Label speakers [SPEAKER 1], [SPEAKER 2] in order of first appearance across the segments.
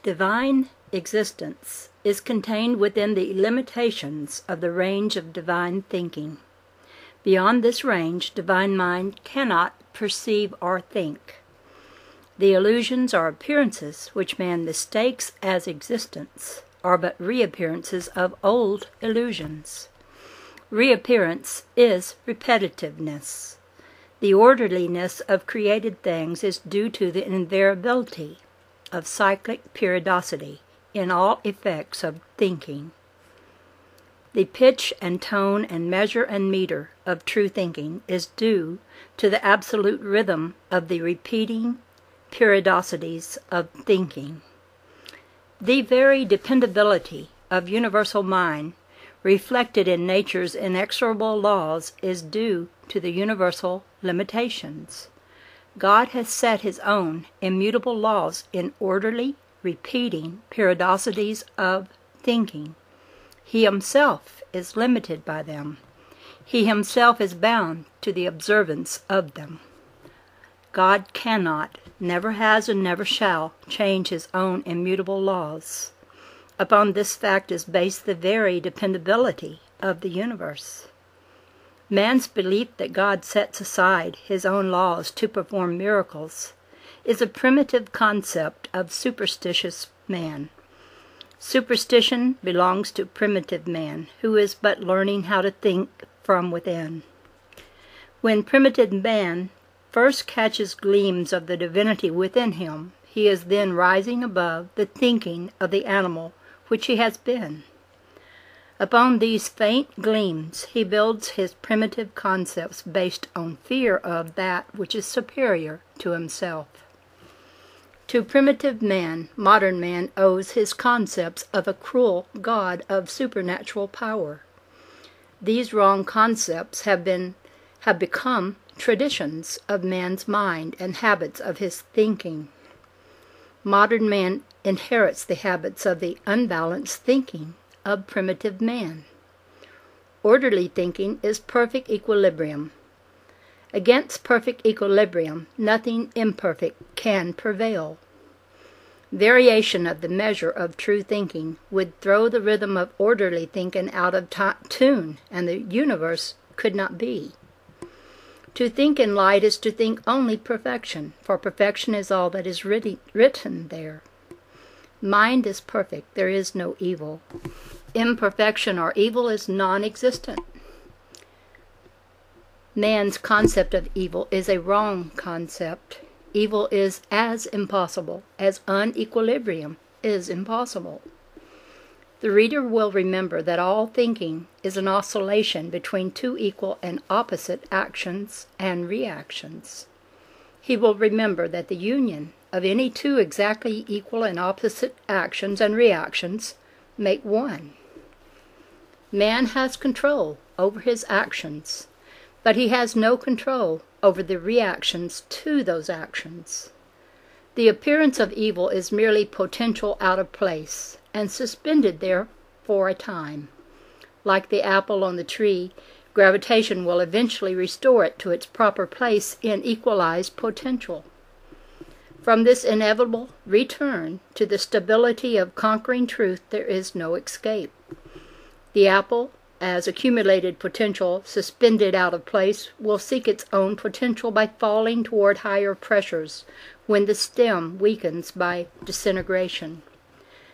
[SPEAKER 1] Divine existence is contained within the limitations of the range of divine thinking. Beyond this range, divine mind cannot perceive or think. The illusions or appearances which man mistakes as existence are but reappearances of old illusions. Reappearance is repetitiveness. The orderliness of created things is due to the invariability of cyclic periodicity in all effects of thinking. The pitch and tone and measure and meter of true thinking is due to the absolute rhythm of the repeating periodicities of thinking. The very dependability of universal mind, reflected in nature's inexorable laws, is due to the universal limitations. God has set his own immutable laws in orderly, repeating periodicities of thinking. He himself is limited by them. He himself is bound to the observance of them. God cannot, never has, and never shall change his own immutable laws. Upon this fact is based the very dependability of the universe. Man's belief that God sets aside his own laws to perform miracles is a primitive concept of superstitious man. Superstition belongs to primitive man, who is but learning how to think from within. When primitive man first catches gleams of the divinity within him, he is then rising above the thinking of the animal which he has been. Upon these faint gleams he builds his primitive concepts based on fear of that which is superior to himself. To primitive man, modern man owes his concepts of a cruel God of supernatural power. These wrong concepts have become traditions of man's mind and habits of his thinking. Modern man inherits the habits of the unbalanced thinking of primitive man. Orderly thinking is perfect equilibrium. Against perfect equilibrium, nothing imperfect can prevail. Variation of the measure of true thinking would throw the rhythm of orderly thinking out of tune, and the universe could not be. To think in light is to think only perfection, for perfection is all that is written there. Mind is perfect, there is no evil. Imperfection or evil is non-existent. Man's concept of evil is a wrong concept. Evil is as impossible as unequilibrium is impossible. The reader will remember that all thinking is an oscillation between two equal and opposite actions and reactions. He will remember that the union of any two exactly equal and opposite actions and reactions make one. Man has control over his actions, but he has no control over the reactions to those actions. The appearance of evil is merely potential out of place, and suspended there for a time. Like the apple on the tree, gravitation will eventually restore it to its proper place in equalized potential. From this inevitable return to the stability of conquering truth, there is no escape. The apple, as accumulated potential suspended out of place, will seek its own potential by falling toward higher pressures when the stem weakens by disintegration.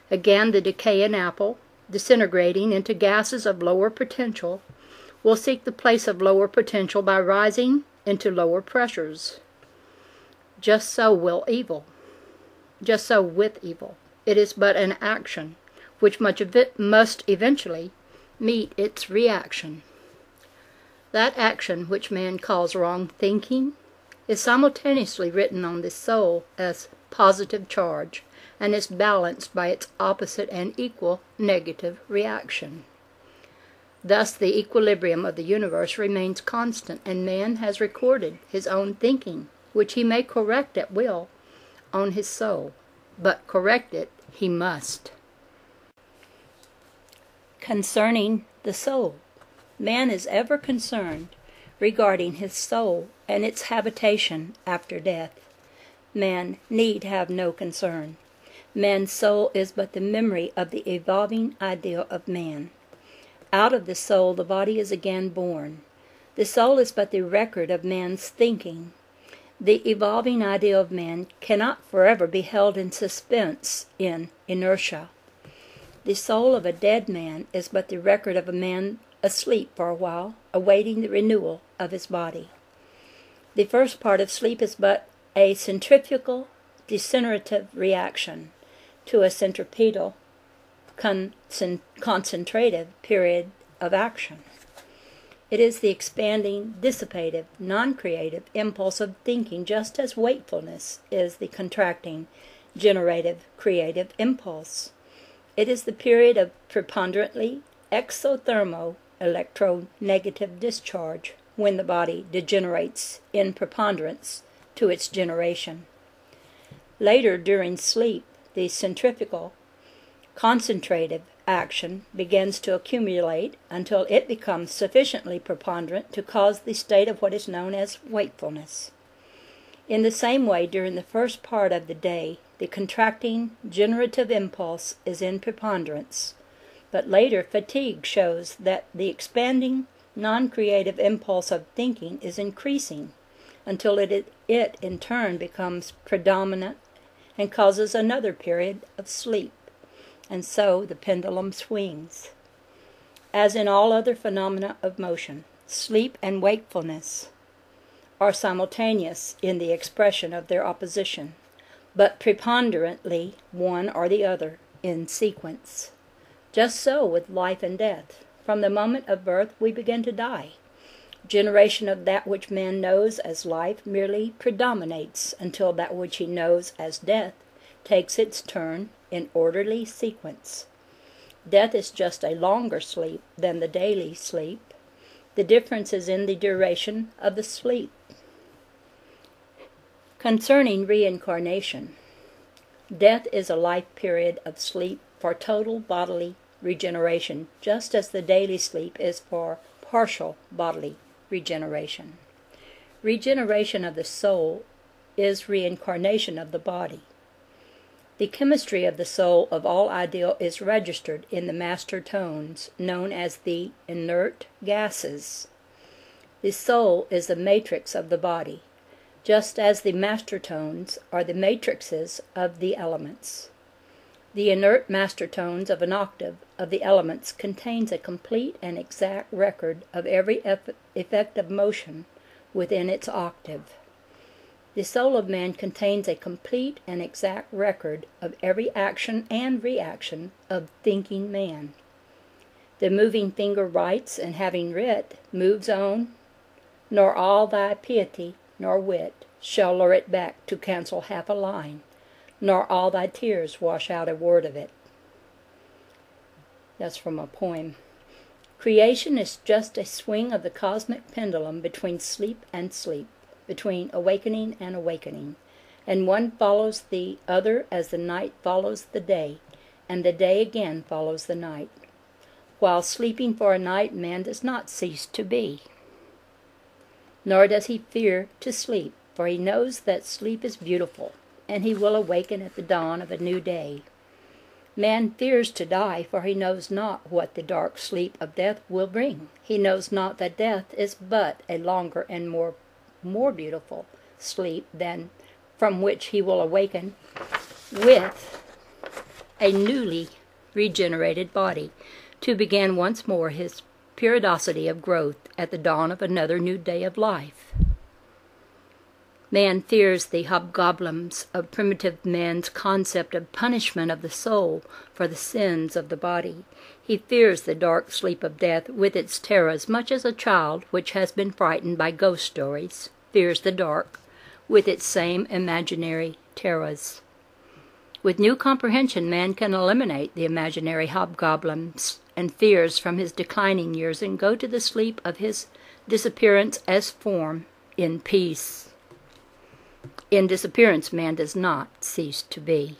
[SPEAKER 1] Again, the decaying apple, disintegrating into gases of lower potential, will seek the place of lower potential by rising into lower pressures. Just so will evil. Just so with evil. It is but an action, which much of it must eventually meet its reaction. That action which man calls wrong thinking is simultaneously written on the soul as positive charge, and is balanced by its opposite and equal negative reaction. Thus the equilibrium of the universe remains constant, and man has recorded his own thinking, which he may correct at will, on his soul, but correct it he must. Concerning the soul, man is ever concerned regarding his soul and its habitation after death. Man need have no concern. Man's soul is but the memory of the evolving ideal of man. Out of the soul the body is again born. The soul is but the record of man's thinking. The evolving ideal of man cannot forever be held in suspense in inertia. The soul of a dead man is but the record of a man asleep for a while, awaiting the renewal of his body. The first part of sleep is but a centrifugal degenerative reaction to a centripetal concentrative period of action. It is the expanding, dissipative, non-creative impulse of thinking, just as wakefulness is the contracting, generative, creative impulse. It is the period of preponderantly exothermo-electronegative discharge, when the body degenerates in preponderance to its generation. Later, during sleep, the centrifugal, concentrative action begins to accumulate until it becomes sufficiently preponderant to cause the state of what is known as wakefulness. In the same way, during the first part of the day, the contracting generative impulse is in preponderance, but later fatigue shows that the expanding non-creative impulse of thinking is increasing until it in turn becomes predominant and causes another period of sleep. And so the pendulum swings. As in all other phenomena of motion, sleep and wakefulness are simultaneous in the expression of their opposition, but preponderantly one or the other in sequence. Just so with life and death. From the moment of birth we begin to die. Generation of that which man knows as life merely predominates until that which he knows as death takes its turn in orderly sequence. Death is just a longer sleep than the daily sleep. The difference is in the duration of the sleep. Concerning reincarnation, death is a life period of sleep for total bodily regeneration, just as the daily sleep is for partial bodily regeneration. Regeneration of the soul is reincarnation of the body. The chemistry of the soul of all ideal is registered in the master tones, known as the inert gases. The soul is the matrix of the body, just as the master tones are the matrices of the elements. The inert master tones of an octave of the elements contains a complete and exact record of every effect of motion within its octave. The soul of man contains a complete and exact record of every action and reaction of thinking man. The moving finger writes, and having writ, moves on, nor all thy piety nor wit shall lure it back to cancel half a line, nor all thy tears wash out a word of it. That's from a poem. Creation is just a swing of the cosmic pendulum between sleep and sleep, between awakening and awakening, and one follows the other as the night follows the day, and the day again follows the night. While sleeping for a night, man does not cease to be. Nor does he fear to sleep, for he knows that sleep is beautiful, and he will awaken at the dawn of a new day. Man fears to die, for he knows not what the dark sleep of death will bring. He knows not that death is but a longer and more beautiful sleep than from which he will awaken with a newly regenerated body, to begin once more his periodicity of growth at the dawn of another new day of life. Man fears the hobgoblins of primitive man's concept of punishment of the soul for the sins of the body. He fears the dark sleep of death with its terrors, much as a child which has been frightened by ghost stories fears the dark with its same imaginary terrors. With new comprehension, man can eliminate the imaginary hobgoblins and fears from his declining years and go to the sleep of his disappearance as form in peace. In disappearance, man does not cease to be.